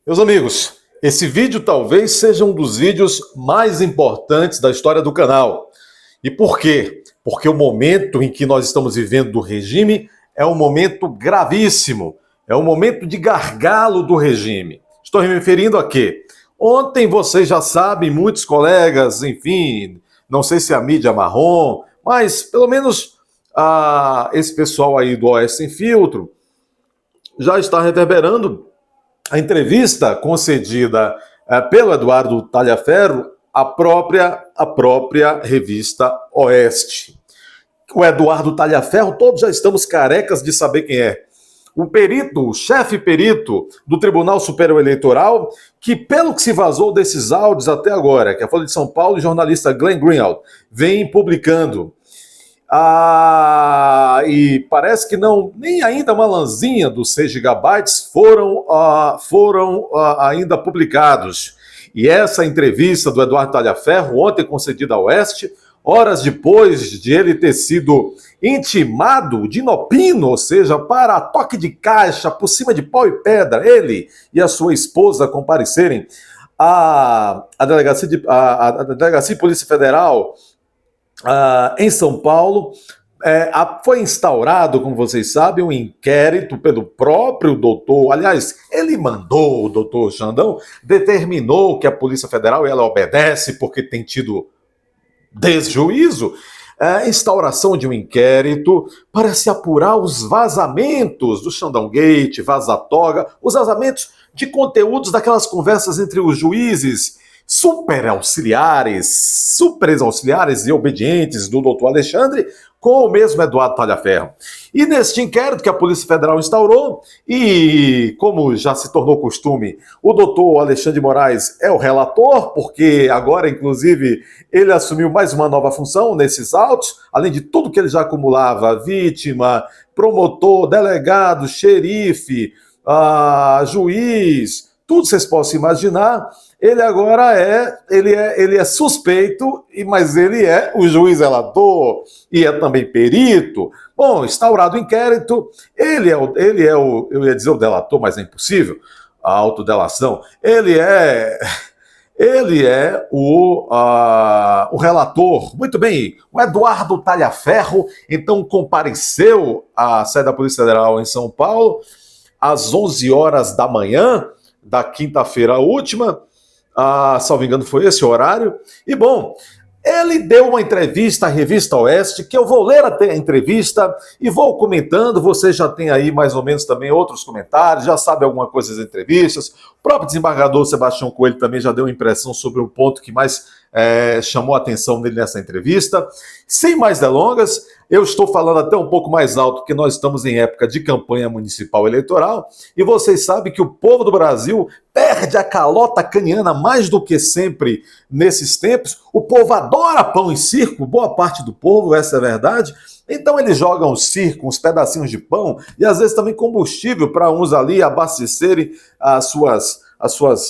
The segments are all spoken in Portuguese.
Meus amigos, esse vídeo talvez seja um dos vídeos mais importantes da história do canal. E por quê? Porque o momento em que nós estamos vivendo do regime é um momento gravíssimo, é um momento de gargalo do regime. Estou me referindo a quê? Ontem vocês já sabem, muitos colegas, enfim, não sei se é a mídia marrom, mas pelo menos esse pessoal aí do OS Sem Filtro já está reverberando a entrevista concedida pelo Eduardo Talhaferro à própria revista Oeste. O Eduardo Talhaferro, todos já estamos carecas de saber quem é. O perito, o chefe perito do Tribunal Superior Eleitoral, que pelo que se vazou desses áudios até agora, que a Folha de São Paulo e o jornalista Glenn Greenwald vem publicando, e parece que não, nem ainda uma lãzinha dos 6 gigabytes foram ainda publicados. E essa entrevista do Eduardo Talhaferro, ontem concedida ao Oeste, horas depois de ele ter sido intimado de inopino, ou seja, para toque de caixa, por cima de pau e pedra, ele e a sua esposa comparecerem à delegacia de Polícia Federal em São Paulo, foi instaurado, como vocês sabem, um inquérito pelo próprio doutor. Aliás, ele mandou, o doutor Xandão determinou que a Polícia Federal ela obedece porque tem tido desjuízo. Instauração de um inquérito para se apurar os vazamentos do Xandão Gate, Vaza-Toga, os vazamentos de conteúdos daquelas conversas entre os juízes super auxiliares e obedientes do doutor Alexandre com o mesmo Eduardo Talhaferro. E neste inquérito que a Polícia Federal instaurou, e como já se tornou costume, o doutor Alexandre de Moraes é o relator, porque agora, inclusive, ele assumiu mais uma nova função nesses autos, além de tudo que ele já acumulava, vítima, promotor, delegado, xerife, juiz, tudo vocês possam imaginar. Ele agora ele é suspeito, mas ele é o juiz relator e é também perito. Bom, instaurado o inquérito, ele é eu ia dizer o delator, mas é impossível, a autodelação. Ele é o relator. Muito bem, o Eduardo Talhaferro, então, compareceu à sede da Polícia Federal em São Paulo às 11 horas da manhã da quinta-feira última. Salvo engano, foi esse o horário. E, bom, ele deu uma entrevista à Revista Oeste, que eu vou ler a entrevista e vou comentando. Você já tem aí mais ou menos também outros comentários, já sabe alguma coisa das entrevistas. O próprio desembargador Sebastião Coelho também já deu uma impressão sobre o ponto que mais chamou a atenção dele nessa entrevista. Sem mais delongas, eu estou falando até um pouco mais alto, porque nós estamos em época de campanha municipal eleitoral, e vocês sabem que o povo do Brasil perde a calota caniana mais do que sempre nesses tempos. O povo adora pão e circo, boa parte do povo, essa é a verdade. Então eles jogam circo, uns pedacinhos de pão, e às vezes também combustível para uns ali abastecerem as suas,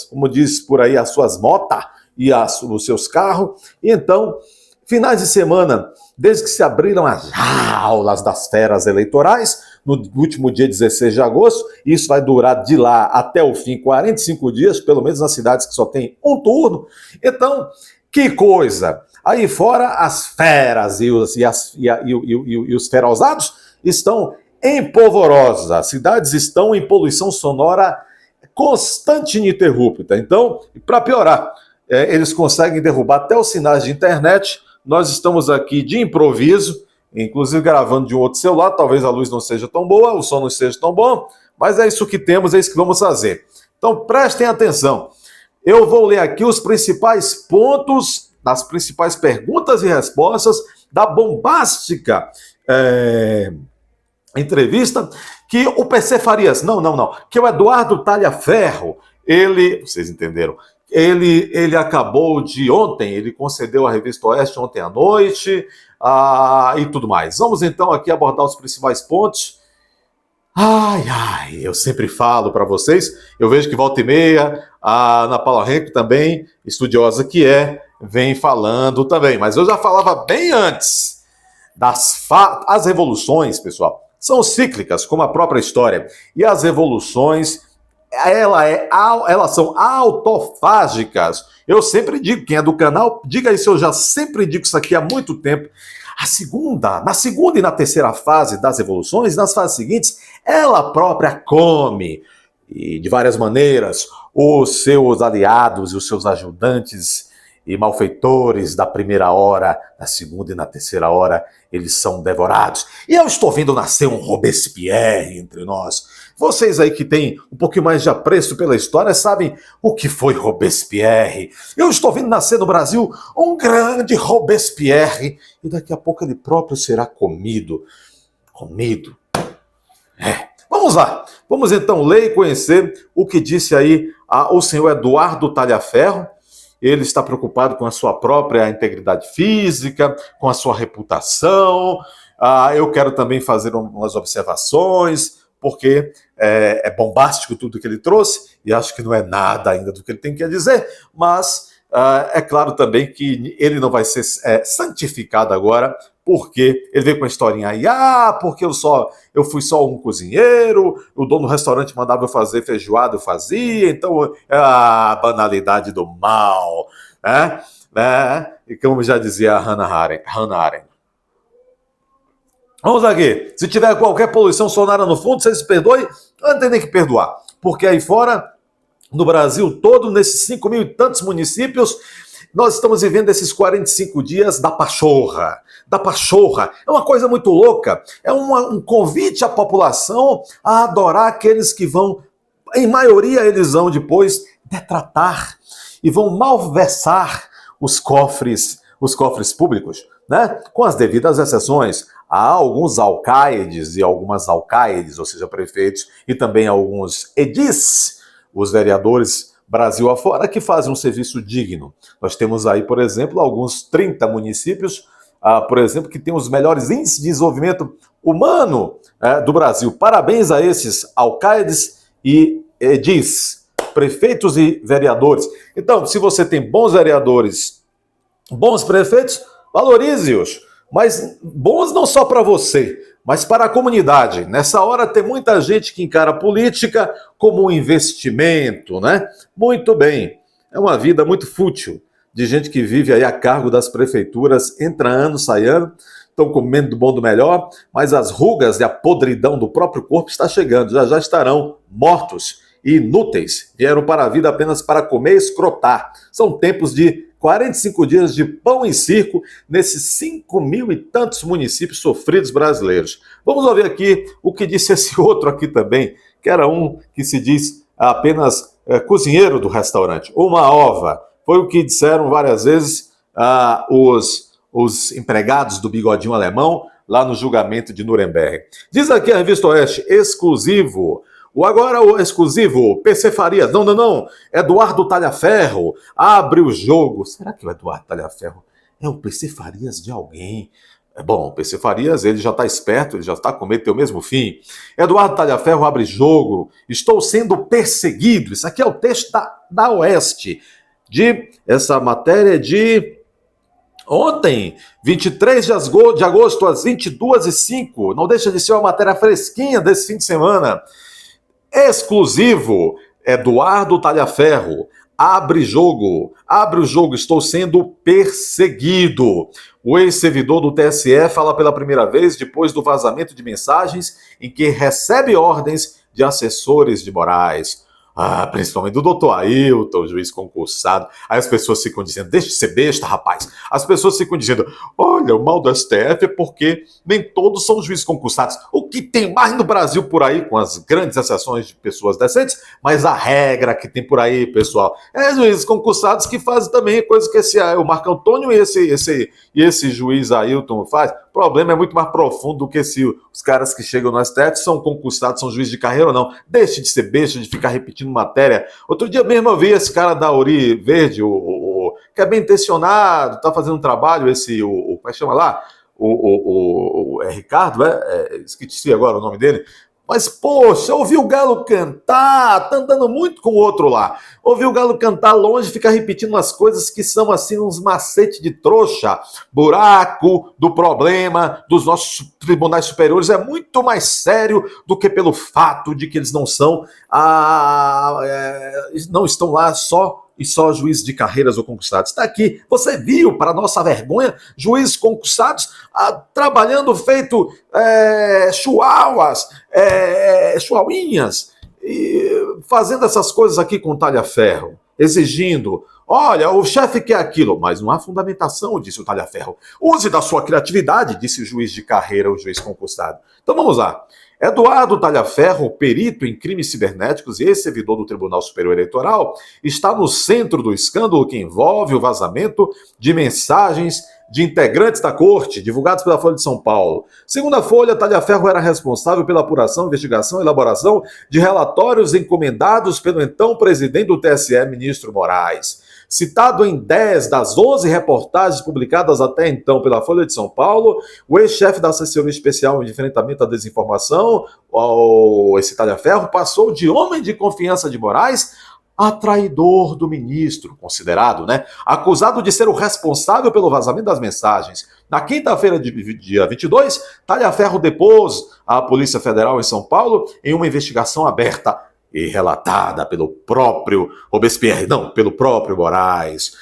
como diz por aí, as suas motas e os seus carros. E então, finais de semana, desde que se abriram as jaulas das feras eleitorais, no último dia 16 de agosto, e isso vai durar de lá até o fim, 45 dias, pelo menos nas cidades que só tem um turno. Então, que coisa! Aí fora, as feras e os ferozados estão em polvorosa. As cidades estão em poluição sonora constante e ininterrupta. Então, para piorar, eles conseguem derrubar até os sinais de internet. Nós estamos aqui de improviso, inclusive gravando de um outro celular. Talvez a luz não seja tão boa, o som não seja tão bom, mas é isso que temos, é isso que vamos fazer. Então prestem atenção. Eu vou ler aqui os principais pontos, das principais perguntas e respostas da bombástica entrevista que o PC Farias, que o Eduardo Talhaferro, vocês entenderam, ele acabou de ontem, ele concedeu a Revista Oeste ontem à noite, e tudo mais. Vamos então aqui abordar os principais pontos. Eu sempre falo para vocês, eu vejo que volta e meia, a Ana Paula Henrique também, estudiosa que vem falando também, mas eu já falava bem antes. As revoluções, pessoal, são cíclicas, como a própria história, e as revoluções elas são autofágicas. Eu sempre digo, quem é do canal, diga isso, eu já sempre digo isso aqui há muito tempo. Na segunda e na terceira fase das evoluções, nas fases seguintes, ela própria come, e de várias maneiras, os seus aliados e os seus ajudantes e malfeitores da primeira hora, da segunda e na terceira hora, eles são devorados. E eu estou vendo nascer um Robespierre entre nós. Vocês aí que têm um pouquinho mais de apreço pela história sabem o que foi Robespierre. Eu estou vendo nascer no Brasil um grande Robespierre e daqui a pouco ele próprio será comido. Comido. Vamos lá. Vamos então ler e conhecer o que disse aí o senhor Eduardo Talhaferro. Ele está preocupado com a sua própria integridade física, com a sua reputação. Eu quero também fazer umas observações, porque é bombástico tudo que ele trouxe, e acho que não é nada ainda do que ele tem que dizer, mas é claro também que ele não vai ser santificado agora, porque ele veio com a historinha aí, porque eu fui só um cozinheiro, o dono do restaurante mandava eu fazer feijoada, eu fazia, então a banalidade do mal, né? E como já dizia a Hannah Arendt. Vamos aqui. Se tiver qualquer poluição sonora no fundo, vocês perdoem, não tem nem que perdoar. Porque aí fora, no Brasil todo, nesses 5 mil e tantos municípios, nós estamos vivendo esses 45 dias da pachorra. Da pachorra. É uma coisa muito louca. É um convite à população a adorar aqueles que vão, em maioria eles vão depois detratar e vão malversar os cofres públicos, né? Com as devidas exceções. Há alguns alcaides e algumas alcaides, ou seja, prefeitos, e também alguns edis, os vereadores Brasil afora, que fazem um serviço digno. Nós temos aí, por exemplo, alguns 30 municípios, por exemplo, que têm os melhores índices de desenvolvimento humano do Brasil. Parabéns a esses alcaides e edis, prefeitos e vereadores. Então, se você tem bons vereadores, bons prefeitos, valorize-os. Mas bons não só para você, mas para a comunidade. Nessa hora tem muita gente que encara a política como um investimento, né? Muito bem. É uma vida muito fútil de gente que vive aí a cargo das prefeituras, entra ano, sai ano, estão comendo do bom do melhor, mas as rugas e a podridão do próprio corpo está chegando, já estarão mortos e inúteis. Vieram para a vida apenas para comer e escrotar. São tempos de 45 dias de pão e circo nesses 5 mil e tantos municípios sofridos brasileiros. Vamos ouvir aqui o que disse esse outro aqui também, que era um que se diz apenas cozinheiro do restaurante. Uma ova. Foi o que disseram várias vezes os empregados do bigodinho alemão lá no julgamento de Nuremberg. Diz aqui a Revista Oeste, exclusivo. Agora o exclusivo, PC Farias, não, Eduardo Talhaferro, abre o jogo. Será que o Eduardo Talhaferro é o PC Farias de alguém? Bom, o PC Farias, ele já está esperto, ele já está cometendo o mesmo fim. Eduardo Talhaferro abre jogo, estou sendo perseguido. Isso aqui é o texto da Oeste, essa matéria de ontem, 23 de agosto, às 22h05. Não deixa de ser uma matéria fresquinha desse fim de semana. Exclusivo, Eduardo Talhaferro, abre o jogo, estou sendo perseguido. O ex-servidor do TSE fala pela primeira vez depois do vazamento de mensagens em que recebe ordens de assessores de Moraes. Principalmente do doutor Ailton, juiz concursado. Aí as pessoas ficam dizendo, deixa de ser besta, rapaz. As pessoas ficam dizendo, olha, o mal do STF é porque nem todos são juízes concursados. O que tem mais no Brasil por aí, com as grandes exceções de pessoas decentes, mas a regra que tem por aí, pessoal, é juízes concursados que fazem também coisas que o Marco Antônio e esse juiz Ailton faz. O problema é muito mais profundo do que se os caras que chegam no STF são concursados, são juízes de carreira ou não. Deixe de ser besta, de ficar repetindo matéria. Outro dia mesmo eu vi esse cara da Uri Verde, que é bem intencionado, tá fazendo um trabalho, como é que chama lá? É Ricardo, esqueci agora o nome dele. Mas, poxa, ouvi o galo cantar, tá andando muito com o outro lá. Ouvi o galo cantar longe, ficar repetindo umas coisas que são, assim, uns macetes de trouxa. Buraco do problema dos nossos tribunais superiores é muito mais sério do que pelo fato de que eles não são, não estão lá só juízes de carreiras ou concursados. Está aqui, você viu, para nossa vergonha, juízes concursados trabalhando feito chihuahuas, chihuahuinhas, fazendo essas coisas aqui com talha-ferro, exigindo, olha, o chefe quer aquilo, mas não há fundamentação, disse o talha-ferro. Use da sua criatividade, disse o juiz de carreira, o juiz concursado. Então vamos lá. Eduardo Talhaferro, perito em crimes cibernéticos e ex-servidor do Tribunal Superior Eleitoral, está no centro do escândalo que envolve o vazamento de mensagens de integrantes da corte, divulgados pela Folha de São Paulo. Segundo a Folha, Talhaferro era responsável pela apuração, investigação e elaboração de relatórios encomendados pelo então presidente do TSE, ministro Moraes. Citado em 10 das 11 reportagens publicadas até então pela Folha de São Paulo, o ex-chefe da Assessoria Especial de Enfrentamento à Desinformação, esse Talhaferro, passou de homem de confiança de Moraes a traidor do ministro, considerado, acusado de ser o responsável pelo vazamento das mensagens. Na quinta-feira, dia 22, Talhaferro depôs à Polícia Federal em São Paulo em uma investigação aberta e relatada pelo próprio Robespierre, pelo próprio Moraes.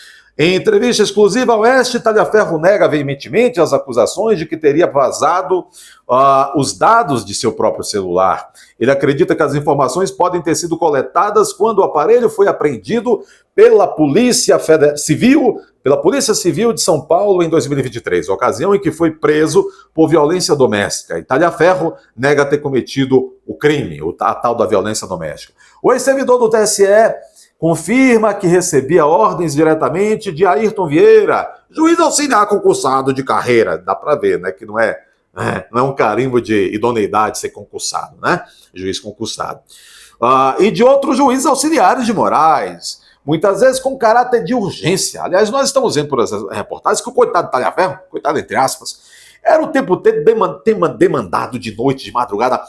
Em entrevista exclusiva ao Oeste, Talhaferro nega veementemente as acusações de que teria vazado os dados de seu próprio celular. Ele acredita que as informações podem ter sido coletadas quando o aparelho foi apreendido pela Polícia Civil de São Paulo em 2023, ocasião em que foi preso por violência doméstica. E Talhaferro nega ter cometido o crime, a tal da violência doméstica. O ex-servidor do TSE confirma que recebia ordens diretamente de Ayrton Vieira, juiz auxiliar concursado de carreira. Dá para ver, que não é um carimbo de idoneidade ser concursado, juiz concursado. E de outros juízes auxiliares de Moraes, muitas vezes com caráter de urgência. Aliás, nós estamos vendo por essas reportagens que o coitado de Talhaferro, coitado entre aspas, era o tempo todo demandado de noite, de madrugada,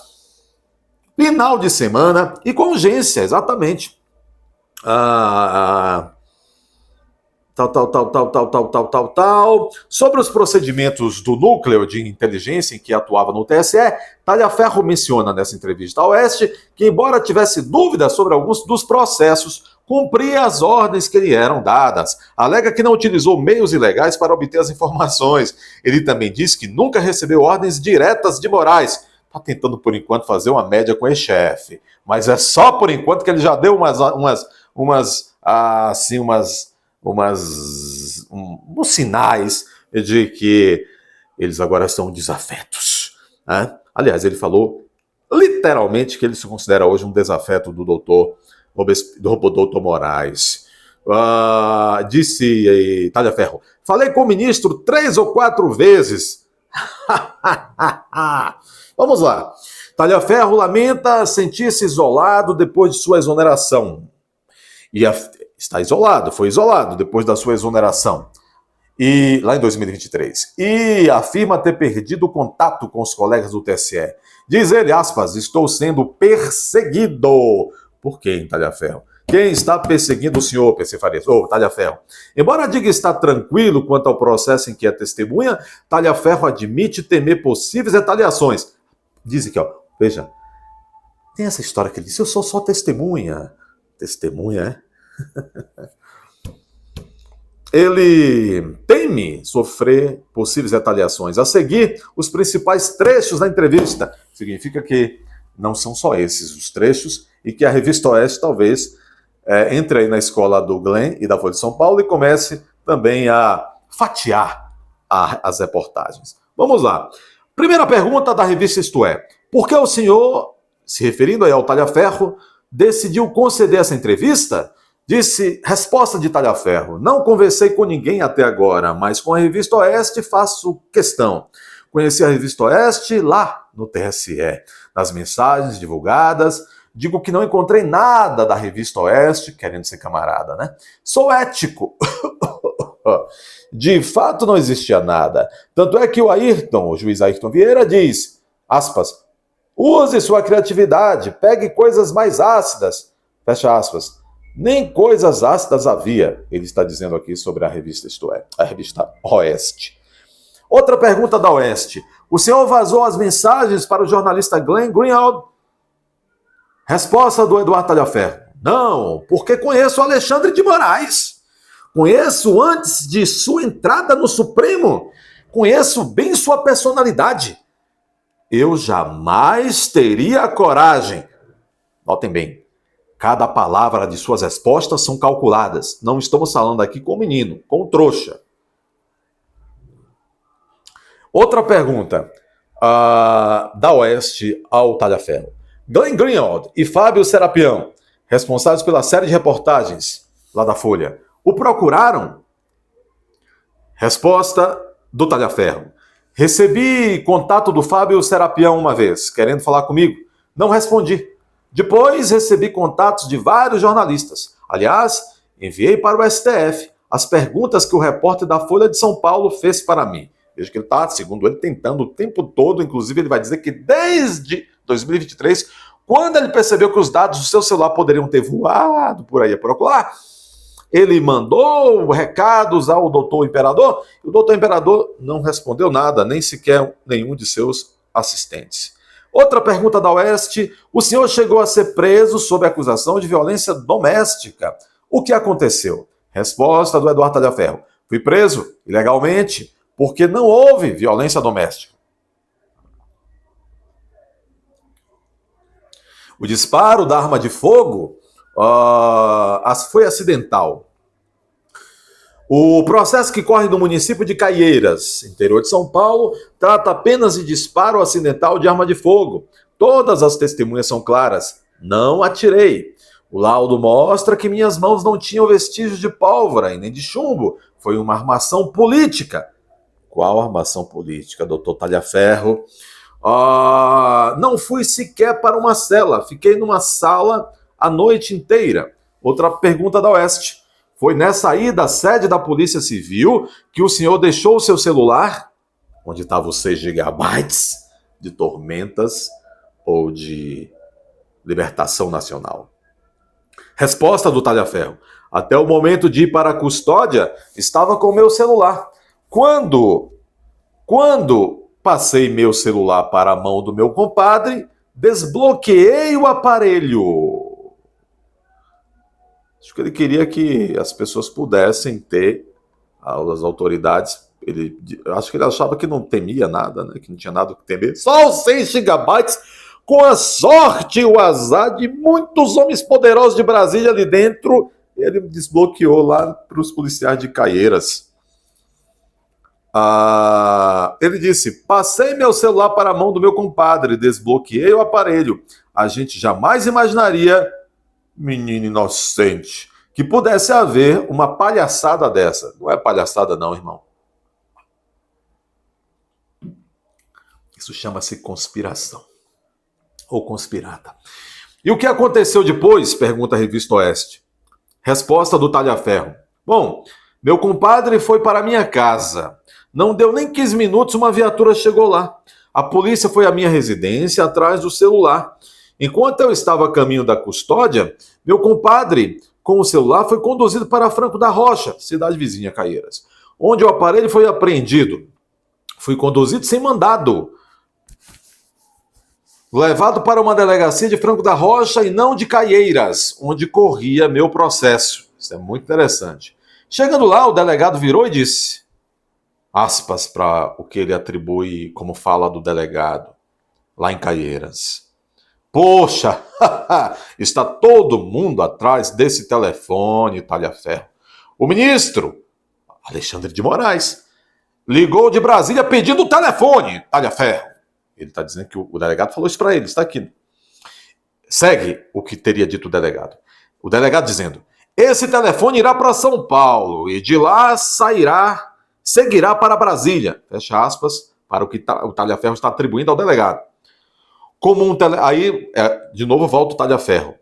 final de semana e com urgência, exatamente. Sobre os procedimentos do núcleo de inteligência em que atuava no TSE, Talhaferro menciona nessa entrevista ao Oeste que, embora tivesse dúvidas sobre alguns dos processos, cumpria as ordens que lhe eram dadas. Alega que não utilizou meios ilegais para obter as informações. Ele também diz que nunca recebeu ordens diretas de Moraes. Está tentando, por enquanto, fazer uma média com o ex-chefe. Mas é só por enquanto que ele já deu uns sinais de que eles agora são desafetos. Aliás, ele falou literalmente que ele se considera hoje um desafeto do doutor Moraes. Disse Talhaferro, falei com o ministro 3 ou 4 vezes. Vamos lá. Talhaferro lamenta sentir-se isolado depois de sua exoneração. Está isolado, foi isolado depois da sua exoneração, lá em 2023. E afirma ter perdido o contato com os colegas do TSE. Diz ele, aspas, estou sendo perseguido. Por quem, Talhaferro? Quem está perseguindo o senhor, PC Farias? Talhaferro. Embora diga estar tranquilo quanto ao processo em que é testemunha, Talhaferro admite temer possíveis retaliações. Diz aqui, veja, tem essa história que ele disse, eu sou só testemunha. Testemunha, Ele teme sofrer possíveis retaliações. A seguir, os principais trechos da entrevista. Significa que não são só esses os trechos e que a Revista Oeste talvez entre aí na escola do Glenn e da Folha de São Paulo e comece também a fatiar as reportagens. Vamos lá. Primeira pergunta da revista Isto É. Por que o senhor, se referindo aí ao Talhaferro, decidiu conceder essa entrevista? Disse, resposta de Talhaferro, não conversei com ninguém até agora, mas com a Revista Oeste faço questão. Conheci a Revista Oeste lá no TSE, nas mensagens divulgadas, digo que não encontrei nada da Revista Oeste, querendo ser camarada, Sou ético. De fato não existia nada. Tanto é que o juiz Ayrton Vieira diz, aspas, Use sua criatividade, pegue coisas mais ácidas. Fecha aspas. Nem coisas ácidas havia, ele está dizendo aqui sobre a revista Isto É, a revista Oeste. Outra pergunta da Oeste. O senhor vazou as mensagens para o jornalista Glenn Greenwald? Resposta do Eduardo Talhaferro. Não, porque conheço o Alexandre de Moraes. Conheço antes de sua entrada no Supremo. Conheço bem sua personalidade. Eu jamais teria coragem. Notem bem, cada palavra de suas respostas são calculadas. Não estamos falando aqui com o menino, com o trouxa. Outra pergunta da Oeste ao Talhaferro. Glenn Greenwald e Fábio Serapião, responsáveis pela série de reportagens lá da Folha, o procuraram? Resposta do Talhaferro. Recebi contato do Fábio Serapião uma vez, querendo falar comigo. Não respondi. Depois recebi contatos de vários jornalistas. Aliás, enviei para o STF as perguntas que o repórter da Folha de São Paulo fez para mim. Veja que ele está, segundo ele, tentando o tempo todo. Inclusive, ele vai dizer que desde 2023, quando ele percebeu que os dados do seu celular poderiam ter voado por aí a procurar, ele mandou recados ao doutor Imperador, e o doutor Imperador não respondeu nada, nem sequer nenhum de seus assistentes. Outra pergunta da Oeste. O senhor chegou a ser preso sob acusação de violência doméstica. O que aconteceu? Resposta do Eduardo Talhaferro. Fui preso ilegalmente porque não houve violência doméstica. O disparo da arma de fogo foi acidental. O processo que corre no município de Caieiras, interior de São Paulo, trata apenas de disparo acidental de arma de fogo. Todas as testemunhas são claras. Não atirei. O laudo mostra que minhas mãos não tinham vestígios de pólvora e nem de chumbo. Foi uma armação política. Qual armação política, doutor Talhaferro? Não fui sequer para uma cela. Fiquei numa sala a noite inteira. Outra pergunta da Oeste. Foi nessa ida da sede da Polícia Civil que o senhor deixou o seu celular, onde estavam os 6 gigabytes de tormentas ou de libertação nacional? Resposta do Talhaferro. Até o momento de ir para a custódia, estava com o meu celular. Quando passei meu celular para a mão do meu compadre, desbloqueei o aparelho. Acho que ele queria que as pessoas pudessem ter, as autoridades, acho que ele achava que não temia nada, né? Que não tinha nada que temer. Só os 6 gigabytes, com a sorte e o azar de muitos homens poderosos de Brasília ali dentro, ele desbloqueou lá para os policiais de Caieiras. Ele disse, passei meu celular para a mão do meu compadre, desbloqueei o aparelho. A gente jamais imaginaria, menino inocente, que pudesse haver uma palhaçada dessa. Não é palhaçada não, irmão. Isso chama-se conspiração. Ou conspirata. E o que aconteceu depois? Pergunta a Revista Oeste. Resposta do Talhaferro. Bom, meu compadre foi para minha casa. Não deu nem 15 minutos, uma viatura chegou lá. A polícia foi à minha residência atrás do celular. Enquanto eu estava a caminho da custódia, meu compadre, com o celular, foi conduzido para Franco da Rocha, cidade vizinha, Caieiras, onde o aparelho foi apreendido. Fui conduzido sem mandado, levado para uma delegacia de Franco da Rocha e não de Caieiras, onde corria meu processo. Isso é muito interessante. Chegando lá, o delegado virou e disse, aspas para o que ele atribui como fala do delegado, lá em Caieiras. Poxa, está todo mundo atrás desse telefone, Talhaferro. O ministro, Alexandre de Moraes, ligou de Brasília pedindo o telefone, Talhaferro. Ele está dizendo que o delegado falou isso para ele, está aqui. Segue o que teria dito o delegado. O delegado dizendo, esse telefone irá para São Paulo e de lá seguirá para Brasília. Fecha aspas, para o que o Talhaferro está atribuindo ao delegado. Aí, de novo, volta o Talhaferro,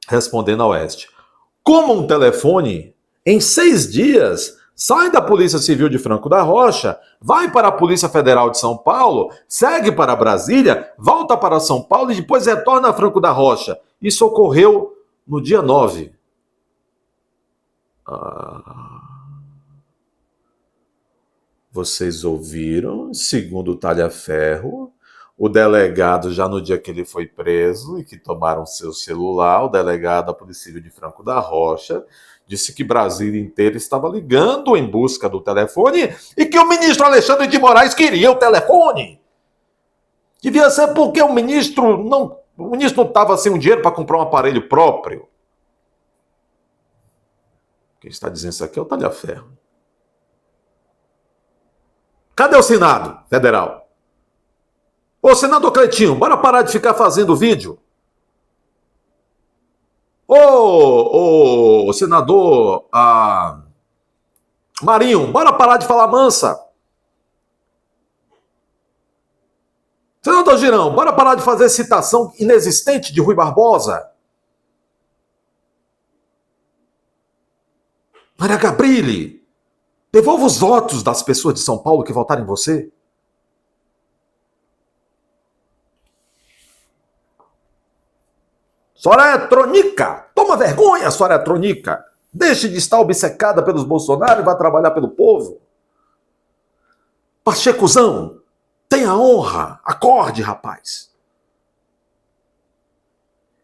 respondendo a Oeste. Como um telefone, em 6 dias, sai da Polícia Civil de Franco da Rocha, vai para a Polícia Federal de São Paulo, segue para Brasília, volta para São Paulo e depois retorna a Franco da Rocha. Isso ocorreu no dia 9. Vocês ouviram, segundo o Talhaferro, o delegado, já no dia que ele foi preso e que tomaram seu celular, o delegado da Polícia Civil de Franco da Rocha disse que Brasília inteira estava ligando em busca do telefone e que o ministro Alexandre de Moraes queria o telefone. Devia ser porque o ministro não estava sem o dinheiro para comprar um aparelho próprio. Quem está dizendo isso aqui é o Talhaferro. Cadê o Senado Federal? Ô, senador Cleitinho, bora parar de ficar fazendo vídeo. Ô, senador Marinho, bora parar de falar mansa. Senador Girão, bora parar de fazer citação inexistente de Rui Barbosa. Maria Gabrilli, devolva os votos das pessoas de São Paulo que votaram em você. Soretronica, toma vergonha, Soretronica. Deixe de estar obcecada pelos Bolsonaro e vá trabalhar pelo povo. Pachecozão, tenha honra, acorde, rapaz.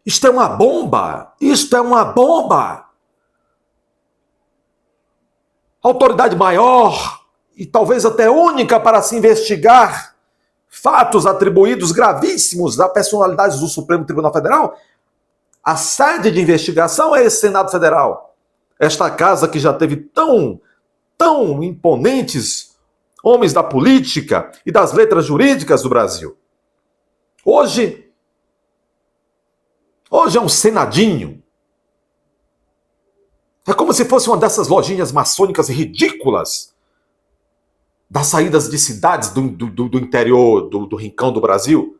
Isto é uma bomba, isto é uma bomba. Autoridade maior e talvez até única para se investigar fatos atribuídos gravíssimos a personalidades do Supremo Tribunal Federal. A sede de investigação é esse Senado Federal. Esta casa que já teve tão imponentes homens da política e das letras jurídicas do Brasil. Hoje é um senadinho. É como se fosse uma dessas lojinhas maçônicas ridículas das saídas de cidades do interior, do rincão do Brasil.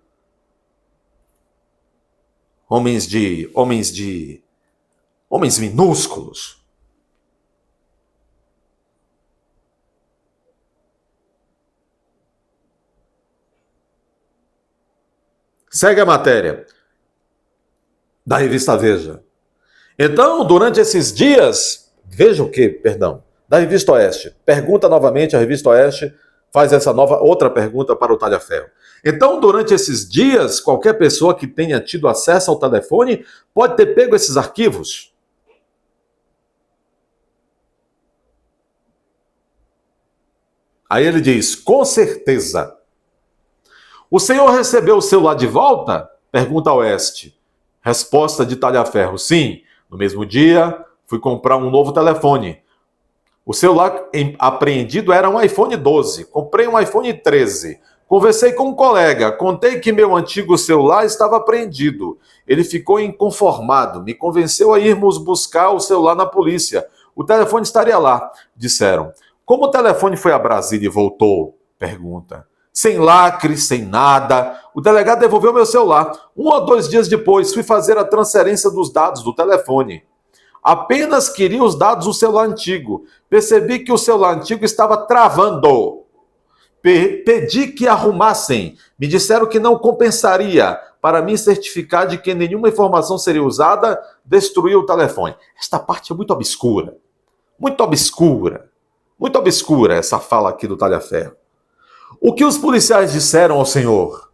Homens minúsculos. Segue a matéria da revista Veja. Então, durante esses dias, veja o quê? Perdão, da revista Oeste. Pergunta novamente, a revista Oeste faz essa outra pergunta para o Talhaferro. Então, durante esses dias, qualquer pessoa que tenha tido acesso ao telefone pode ter pego esses arquivos. Aí ele diz, com certeza. O senhor recebeu o celular de volta? Pergunta a Oeste. Resposta de Talhaferro, sim. No mesmo dia, fui comprar um novo telefone. O celular apreendido era um iPhone 12. Comprei um iPhone 13. Conversei com um colega. Contei que meu antigo celular estava apreendido. Ele ficou inconformado. Me convenceu a irmos buscar o celular na polícia. O telefone estaria lá, disseram. Como o telefone foi a Brasília e voltou? Pergunta. Sem lacre, sem nada. O delegado devolveu meu celular. 1 ou 2 dias depois, fui fazer a transferência dos dados do telefone. Apenas queria os dados do celular antigo. Percebi que o celular antigo estava travando. Pedi que arrumassem. Me disseram que não compensaria. Para me certificar de que nenhuma informação seria usada, destruí o telefone. Esta parte é muito obscura. Muito obscura. Muito obscura essa fala aqui do Talhaferro. O que os policiais disseram ao senhor?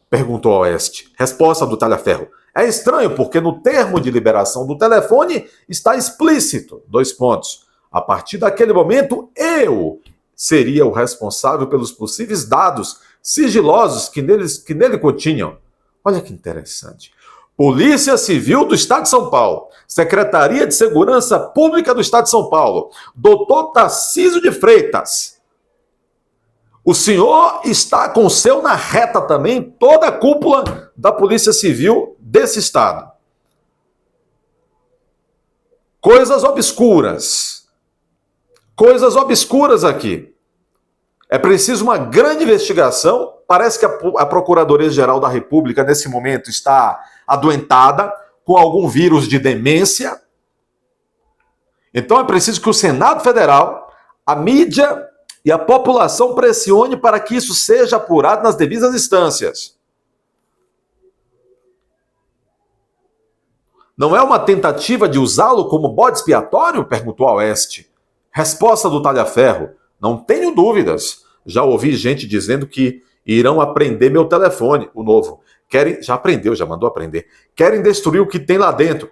Perguntou a Oeste. Resposta do Talhaferro. É estranho, porque no termo de liberação do telefone está explícito. 2 pontos. A partir daquele momento, eu seria o responsável pelos possíveis dados sigilosos que nele continham. Olha que interessante. Polícia Civil do Estado de São Paulo, Secretaria de Segurança Pública do Estado de São Paulo, Dr. Tarcísio de Freitas. O senhor está com o seu na reta também, toda a cúpula da Polícia Civil desse estado. Coisas obscuras. Coisas obscuras aqui. É preciso uma grande investigação. Parece que a Procuradoria-Geral da República, nesse momento, está adoentada com algum vírus de demência. Então é preciso que o Senado Federal, a mídia e a população pressione para que isso seja apurado nas devidas instâncias. Não é uma tentativa de usá-lo como bode expiatório? Perguntou a Oeste. Resposta do Talhaferro. Não tenho dúvidas. Já ouvi gente dizendo que irão apreender meu telefone, o novo. Já aprendeu, já mandou aprender. Querem destruir o que tem lá dentro.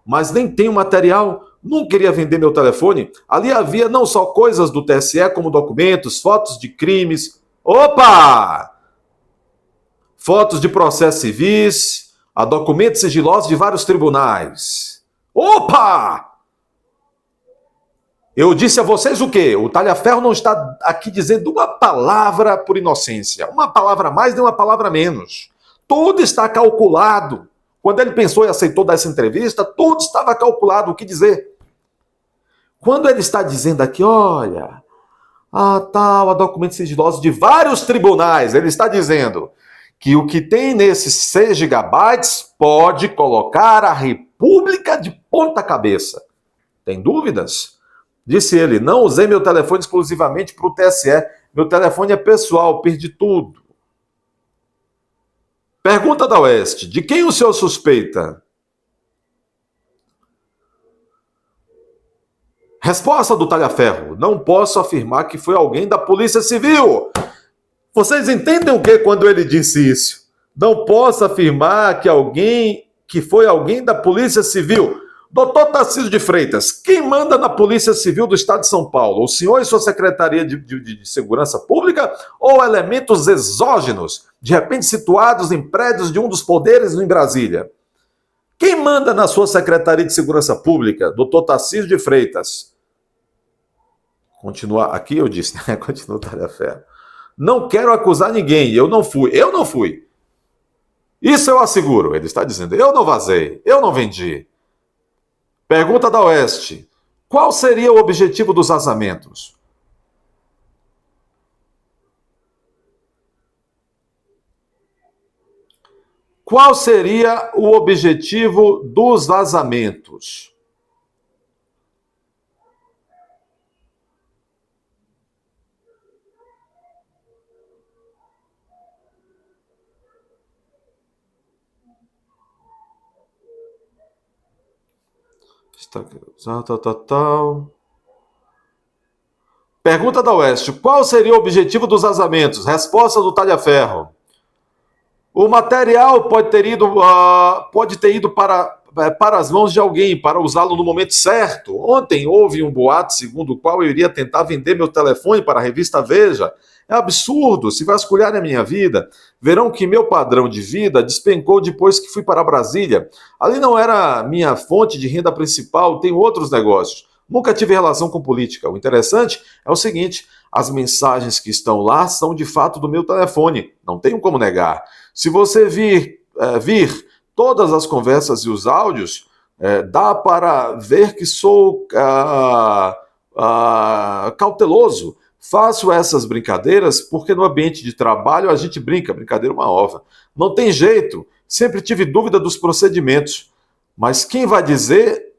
Mas nem tenho material. Não queria vender meu telefone. Ali havia não só coisas do TSE, como documentos, fotos de crimes. Opa! Fotos de processos civis, a documentos sigilosos de vários tribunais. Opa! Eu disse a vocês o quê? O Talhaferro não está aqui dizendo uma palavra por inocência. Uma palavra a mais nem uma palavra a menos. Tudo está calculado. Quando ele pensou e aceitou dar essa entrevista, tudo estava calculado, o que dizer. Quando ele está dizendo aqui, olha, a documentos sigilosos de vários tribunais, ele está dizendo que o que tem nesses 6 gigabytes pode colocar a República de ponta cabeça. Tem dúvidas? Disse ele, não usei meu telefone exclusivamente para o TSE. Meu telefone é pessoal, perdi tudo. Pergunta da Oeste, de quem o senhor suspeita? Resposta do Talhaferro, não posso afirmar que foi alguém da Polícia Civil. Vocês entendem o que quando ele disse isso? Não posso afirmar que foi alguém da Polícia Civil. Doutor Tarcísio de Freitas, quem manda na Polícia Civil do Estado de São Paulo? O senhor e sua Secretaria de Segurança Pública ou elementos exógenos, de repente situados em prédios de um dos poderes em Brasília? Quem manda na sua Secretaria de Segurança Pública? Doutor Tarcísio de Freitas. Continua aqui, eu disse, né? Continua o Talhaferro. Não quero acusar ninguém, eu não fui. Eu não fui. Isso eu asseguro, ele está dizendo. Eu não vazei, eu não vendi. Pergunta da Oeste. Qual seria o objetivo dos vazamentos? Qual seria o objetivo dos vazamentos? Pergunta da Oeste. Qual seria o objetivo dos vazamentos? Resposta do Talhaferro. O material pode ter ido para as mãos de alguém, para usá-lo no momento certo. Ontem houve um boato segundo o qual eu iria tentar vender meu telefone para a revista Veja. É absurdo. Se vasculharem a minha vida, verão que meu padrão de vida despencou depois que fui para Brasília. Ali não era minha fonte de renda principal, tenho outros negócios. Nunca tive relação com política. O interessante é o seguinte, as mensagens que estão lá são de fato do meu telefone. Não tenho como negar. Se você vir todas as conversas e os áudios, dá para ver que sou cauteloso. Faço essas brincadeiras porque no ambiente de trabalho a gente brinca, brincadeira é uma ova. Não tem jeito, sempre tive dúvida dos procedimentos. Mas quem vai dizer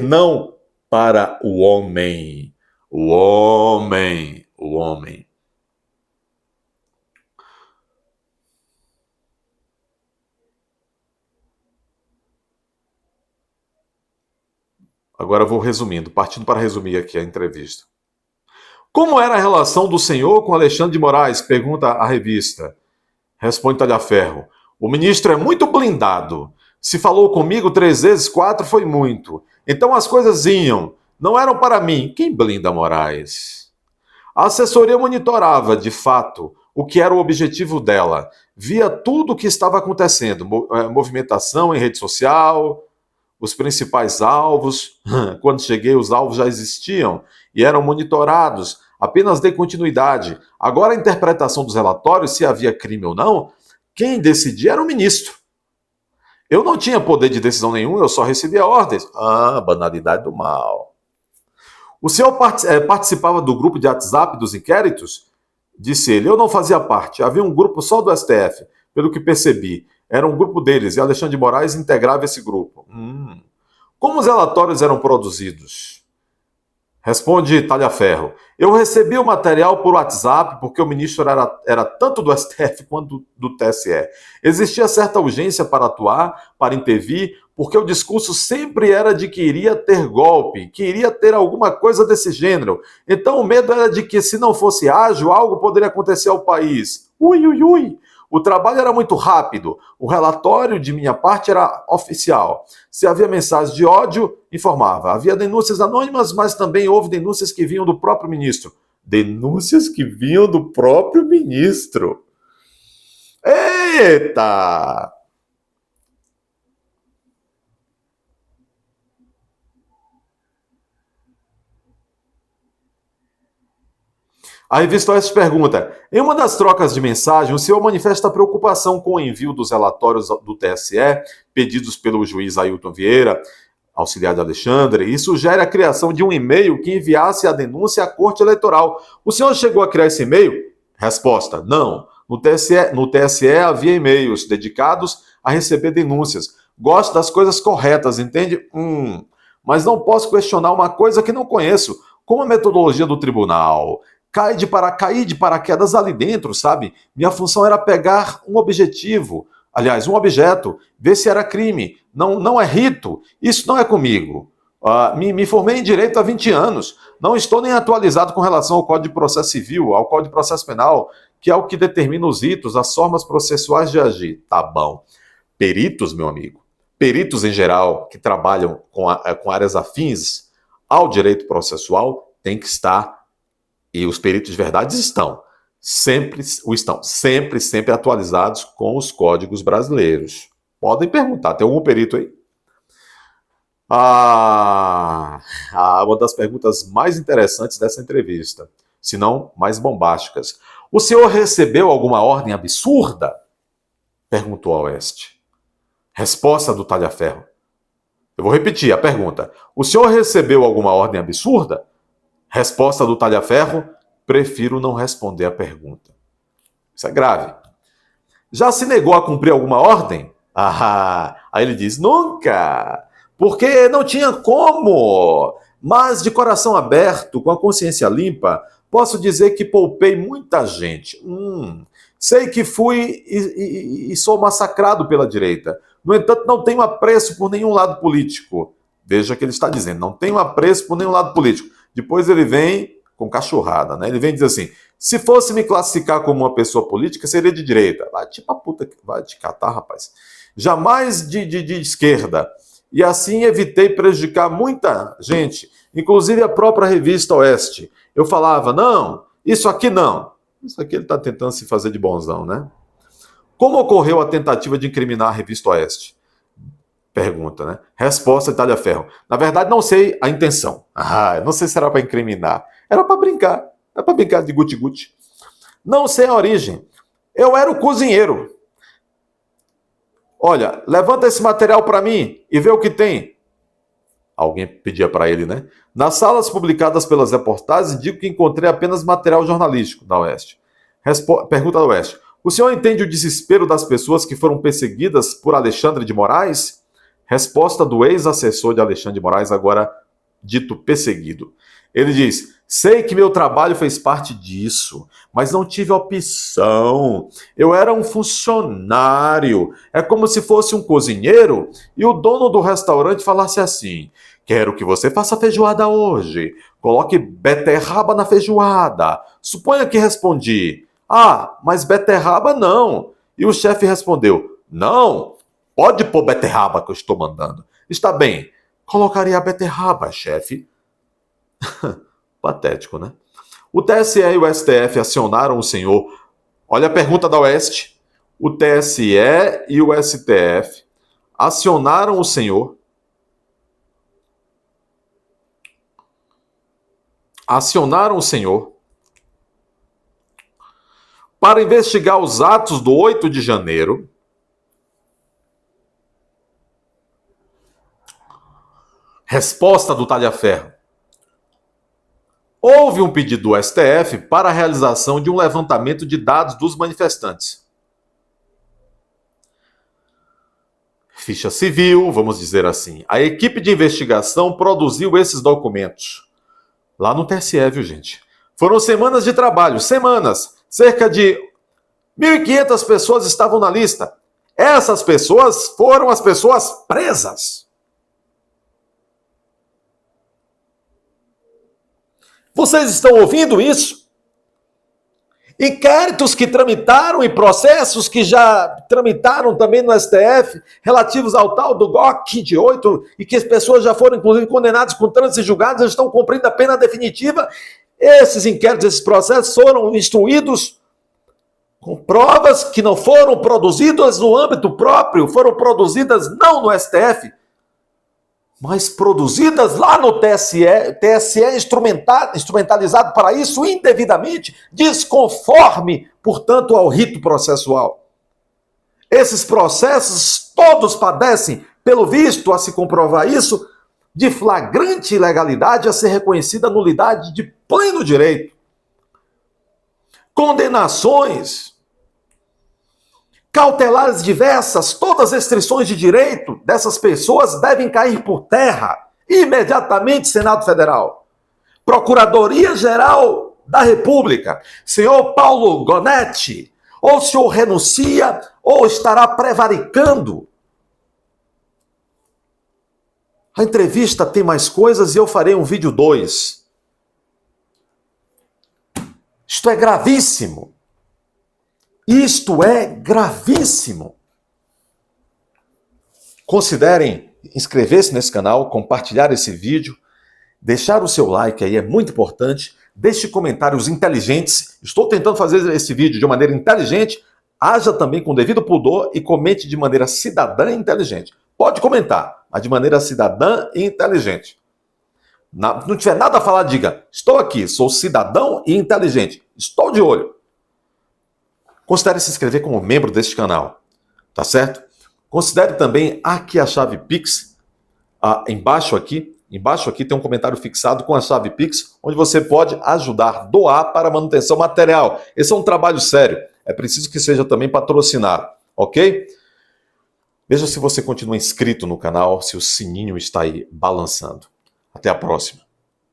não para o homem? O homem. Agora eu vou resumindo, partindo para resumir aqui a entrevista. Como era a relação do senhor com Alexandre de Moraes? Pergunta a revista. Responde Talhaferro. O ministro é muito blindado. Se falou comigo 3 vezes, 4 foi muito. Então as coisas iam. Não eram para mim. Quem blinda Moraes? A assessoria monitorava, de fato, o que era o objetivo dela. Via tudo o que estava acontecendo. Movimentação em rede social, os principais alvos. Quando cheguei, os alvos já existiam e eram monitorados. Apenas dei continuidade. Agora a interpretação dos relatórios, se havia crime ou não, quem decidia era o ministro. Eu não tinha poder de decisão nenhum, eu só recebia ordens. Banalidade do mal. O senhor participava do grupo de WhatsApp dos inquéritos? Disse ele. Eu não fazia parte. Havia um grupo só do STF, pelo que percebi. Era um grupo deles e Alexandre de Moraes integrava esse grupo. Como os relatórios eram produzidos? Responde Talhaferro. Eu recebi o material por WhatsApp porque o ministro era tanto do STF quanto do TSE. Existia certa urgência para atuar, para intervir, porque o discurso sempre era de que iria ter golpe, que iria ter alguma coisa desse gênero. Então o medo era de que, se não fosse ágil, algo poderia acontecer ao país. Ui, ui, ui. O trabalho era muito rápido. O relatório, de minha parte, era oficial. Se havia mensagens de ódio, informava. Havia denúncias anônimas, mas também houve denúncias que vinham do próprio ministro. Denúncias que vinham do próprio ministro. Eita! A revista Oeste pergunta: em uma das trocas de mensagem, o senhor manifesta preocupação com o envio dos relatórios do TSE, pedidos pelo juiz Ailton Vieira, auxiliar de Alexandre, e sugere a criação de um e-mail que enviasse a denúncia à Corte Eleitoral. O senhor chegou a criar esse e-mail? Resposta: não. No TSE havia e-mails dedicados a receber denúncias. Gosto das coisas corretas, entende? Mas não posso questionar uma coisa que não conheço, como a metodologia do tribunal. Cair de paraquedas ali dentro, sabe? Minha função era pegar um objetivo, aliás, um objeto, ver se era crime. Não é rito. Isso não é comigo. Me formei em Direito há 20 anos. Não estou nem atualizado com relação ao Código de Processo Civil, ao Código de Processo Penal, que é o que determina os ritos, as formas processuais de agir. Tá bom. Peritos, meu amigo, peritos em geral, que trabalham com áreas afins ao direito processual, tem que estar, e os peritos de verdade sempre atualizados com os códigos brasileiros. Podem perguntar, tem algum perito aí? Uma das perguntas mais interessantes dessa entrevista, se não mais bombásticas. O senhor recebeu alguma ordem absurda? Perguntou a Oeste. Resposta do Talhaferro. Eu vou repetir a pergunta. O senhor recebeu alguma ordem absurda? Resposta do Talhaferro. Prefiro não responder a pergunta. Isso é grave. Já se negou a cumprir alguma ordem? Aí ele diz, nunca, porque não tinha como. Mas de coração aberto, com a consciência limpa, posso dizer que poupei muita gente. Sei que fui e sou massacrado pela direita. No entanto, não tenho apreço por nenhum lado político. Veja que ele está dizendo, não tenho apreço por nenhum lado político. Depois ele vem com cachorrada, né? Ele vem dizer assim, se fosse me classificar como uma pessoa política, seria de direita. Vai tipo a puta que vai te catar, rapaz. Jamais de esquerda. E assim evitei prejudicar muita gente, inclusive a própria revista Oeste. Eu falava, não, isso aqui não. Isso aqui ele está tentando se fazer de bonzão, né? Como ocorreu a tentativa de incriminar a revista Oeste? Pergunta, né? Resposta de Talhaferro. Na verdade, não sei a intenção. Não sei se era para incriminar. Era para brincar. Era para brincar de guti-guti. Não sei a origem. Eu era o cozinheiro. Olha, levanta esse material para mim e vê o que tem. Alguém pedia para ele, né? Nas salas publicadas pelas reportagens, digo que encontrei apenas material jornalístico da Oeste. Pergunta da Oeste. O senhor entende o desespero das pessoas que foram perseguidas por Alexandre de Moraes? Resposta do ex-assessor de Alexandre de Moraes, agora dito perseguido. Ele diz, sei que meu trabalho fez parte disso, mas não tive opção. Eu era um funcionário. É como se fosse um cozinheiro e o dono do restaurante falasse assim, quero que você faça feijoada hoje. Coloque beterraba na feijoada. Suponha que respondi, mas beterraba não. E o chefe respondeu, não, pode pôr beterraba que eu estou mandando. Está bem, colocaria a beterraba, chefe. Patético, né? O TSE e o STF acionaram o senhor. Olha a pergunta da Oeste. O TSE e o STF acionaram o senhor. Acionaram o senhor para investigar os atos do 8 de janeiro. Resposta do Talhaferro. Houve um pedido do STF para a realização de um levantamento de dados dos manifestantes. ficha civil, vamos dizer assim. A equipe de investigação produziu esses documentos lá no TSE, viu, gente? Foram semanas de trabalho, semanas. Cerca de 1.500 pessoas estavam na lista. Essas pessoas foram as pessoas presas. Vocês estão ouvindo isso? Inquéritos que tramitaram e processos que já tramitaram também no STF, relativos ao tal do GOC de 8, e que as pessoas já foram, inclusive, condenadas com trânsito e julgadas, já estão cumprindo a pena definitiva. Esses inquéritos, esses processos foram instruídos com provas que não foram produzidas no âmbito próprio, foram produzidas não no STF, mas produzidas lá no TSE instrumentalizado para isso indevidamente, desconforme, portanto, ao rito processual. Esses processos todos padecem, pelo visto, a se comprovar isso, de flagrante ilegalidade a ser reconhecida nulidade de pleno direito. Condenações cautelares diversas, todas as restrições de direito dessas pessoas devem cair por terra. Imediatamente, Senado Federal. Procuradoria-Geral da República, senhor Paulo Gonetti, ou o senhor renuncia ou estará prevaricando. A entrevista tem mais coisas e eu farei um vídeo 2. Isto é gravíssimo. Isto é gravíssimo. Considerem inscrever-se nesse canal, compartilhar esse vídeo, deixar o seu like aí, é muito importante. Deixe comentários inteligentes. Estou tentando fazer esse vídeo de maneira inteligente. Haja também com devido pudor e comente de maneira cidadã e inteligente. Pode comentar, mas de maneira cidadã e inteligente. Não tiver nada a falar, diga: estou aqui, sou cidadão e inteligente. Estou de olho. Considere se inscrever como membro deste canal, tá certo? Considere também aqui a chave Pix, embaixo aqui tem um comentário fixado com a chave Pix, onde você pode ajudar, doar para manutenção material. Esse é um trabalho sério, é preciso que seja também patrocinado, ok? Veja se você continua inscrito no canal, se o sininho está aí balançando. Até a próxima.